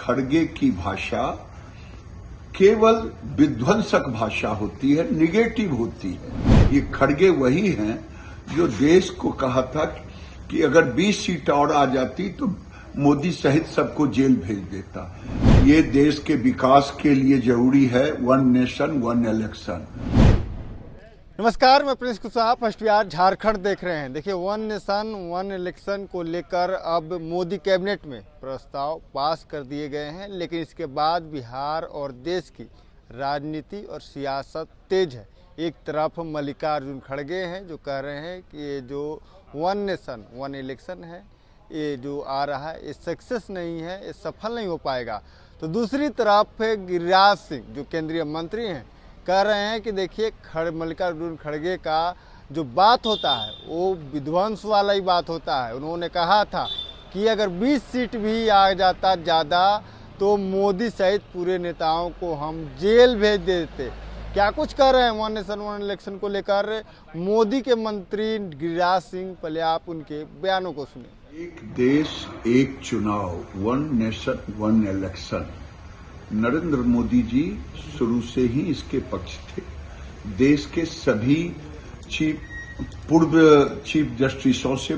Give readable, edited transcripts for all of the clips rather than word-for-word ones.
खड़गे की भाषा केवल विध्वंसक भाषा होती है, निगेटिव होती है। ये खड़गे वही हैं जो देश को कहा था कि अगर 20 सीट और आ जाती तो मोदी सहित सबको जेल भेज देता। ये देश के विकास के लिए जरूरी है वन नेशन वन इलेक्शन। नमस्कार, मैं प्रिंस कुशवाहा, फर्स्ट बिहार झारखंड देख रहे हैं। देखिए, वन नेशन वन इलेक्शन को लेकर अब मोदी कैबिनेट में प्रस्ताव पास कर दिए गए हैं, लेकिन इसके बाद बिहार और देश की राजनीति और सियासत तेज है। एक तरफ मल्लिकार्जुन खड़गे हैं जो कह रहे हैं कि ये जो वन नेशन वन इलेक्शन है, ये जो आ रहा है ये सक्सेस नहीं है, ये सफल नहीं हो पाएगा। तो दूसरी तरफ गिरिराज सिंह जो केंद्रीय मंत्री हैं कह रहे हैं कि देखिए, मल्लिकार्जुन खड़गे का जो बात होता है वो विध्वंस वाला ही बात होता है। उन्होंने कहा था कि अगर 20 सीट भी आ जाता ज़्यादा तो मोदी सहित पूरे नेताओं को हम जेल भेज देते। क्या कुछ कह रहे हैं वन नेशन वन इलेक्शन को लेकर मोदी के मंत्री गिरिराज सिंह, पहले आप उनके बयानों को सुनिए। एक देश एक चुनाव, one nation one election. Narendra Modi ji शुरू से ही इसके पक्ष थे। देश के सभी पूर्व चीफ जस्टिसों से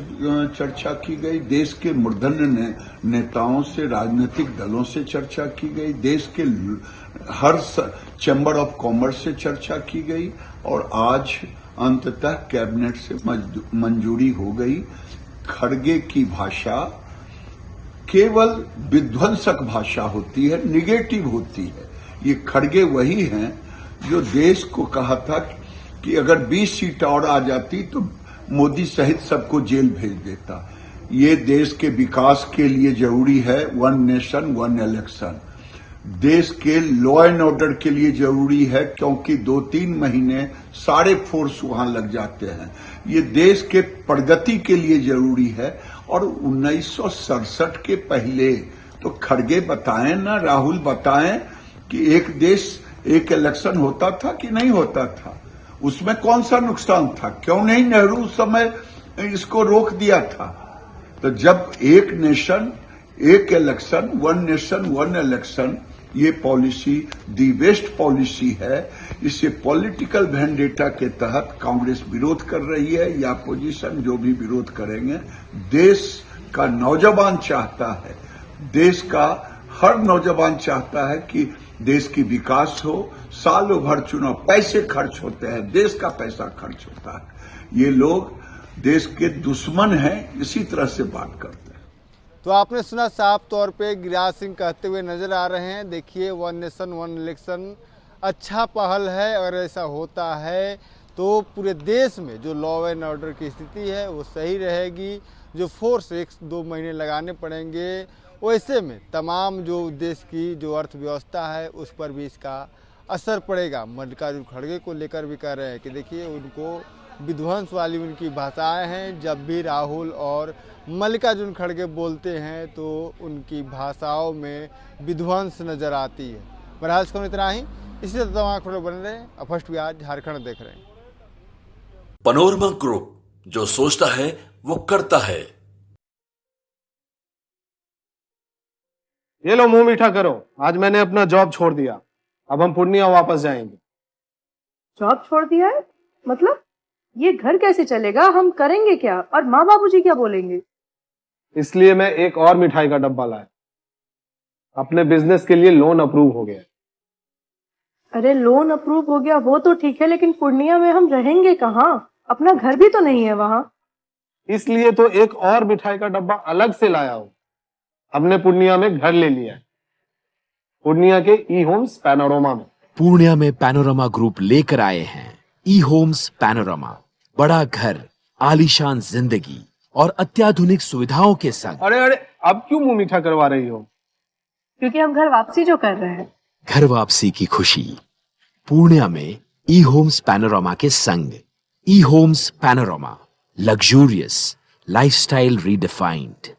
चर्चा की गई, देश के मूर्धन्य नेताओं से, राजनीतिक दलों से चर्चा की गई, देश के हर चैम्बर ऑफ कॉमर्स से चर्चा की गई और आज अंततः कैबिनेट से मंजूरी हो गई। खड़गे की भाषा केवल विध्वंसक भाषा होती है, निगेटिव होती है। ये खड़गे वही हैं जो देश को कहा था कि अगर 20 सीट और आ जाती तो मोदी सहित सबको जेल भेज देता। ये देश के विकास के लिए जरूरी है वन नेशन वन इलेक्शन। देश के लॉ एंड ऑर्डर के लिए जरूरी है, क्योंकि 2-3 महीने सारे फोर्स वहां लग जाते हैं। ये देश के प्रगति के लिए जरूरी है। और 1967 के पहले तो खड़गे बताएं ना, राहुल बताएं कि एक देश एक इलेक्शन होता था कि नहीं होता था, उसमें कौन सा नुकसान था, क्यों नहीं नेहरू उस समय इसको रोक दिया था। तो जब एक नेशन एक election, one nation one election, ये पॉलिसी दी बेस्ट पॉलिसी है। इसे पॉलिटिकल वेंडेटा के तहत कांग्रेस विरोध कर रही है या अपोजिशन जो भी विरोध करेंगे। देश का नौजवान चाहता है, देश का हर नौजवान चाहता है कि देश की विकास हो। सालों भर चुनाव, पैसे खर्च होते हैं, देश का पैसा खर्च होता है। ये लोग देश के दुश्मन हैं, इसी तरह से बात करते हैं। तो आपने सुना, साफ तौर पे गिरिराज सिंह कहते हुए नजर आ रहे हैं। देखिए, वन नेशन वन इलेक्शन अच्छा पहल है। अगर ऐसा होता है तो पूरे देश में जो लॉ एंड ऑर्डर की स्थिति है वो सही रहेगी। जो फोर्स 1-2 महीने लगाने पड़ेंगे, वैसे में तमाम जो देश की जो अर्थव्यवस्था है उस पर भी इसका असर पड़ेगा। मल्लिकार्जुन खड़गे को लेकर भी कह रहे हैं कि देखिए, उनको विध्वंस वाली उनकी भाषाएं हैं। जब भी राहुल और मल्लिकार्जुन खड़गे बोलते हैं तो उनकी भाषाओं में विध्वंस नजर आती है। बहरहाल इसको इतना ही। इसी तरह तमाम खबरें बन रहे हैं। फर्स्ट बिहार झारखंड देख रहे हैं। पैनोरमा ग्रुप, जो सोचता है वो करता है। ये लो, मुंह मीठा करो। आज मैंने अपना जॉब छोड़ दिया, अब हम पूर्णिया वापस जाएंगे। जॉब छोड़ दिया है? मतलब ये घर कैसे चलेगा? हम करेंगे क्या? और माँ बाबूजी क्या बोलेंगे? इसलिए मैं एक और मिठाई का डब्बा लाया। अपने बिजनेस के लिए लोन अप्रूव हो गया। अरे, लोन अप्रूव हो गया वो तो ठीक है, लेकिन पूर्णिया में हम रहेंगे कहाँ? अपना घर भी तो नहीं है वहाँ। इसलिए तो एक और मिठाई का डब्बा अलग से लाया हूँ। हमने पूर्णिया में घर ले लिया है, पूर्णिया के ई होम्स पैनोरमा में। पूर्णिया में पैनोरमा ग्रुप लेकर आए हैं ई होम्स पैनोरमा। बड़ा घर, आलीशान जिंदगी और अत्याधुनिक सुविधाओं के संग। अरे, अब क्यों मुंह मीठा करवा रही हो? क्योंकि हम घर वापसी जो कर रहे हैं। घर वापसी की खुशी पूर्णिया में ई होम्स पैनोरमा के संग। ई homes panorama, luxurious lifestyle redefined.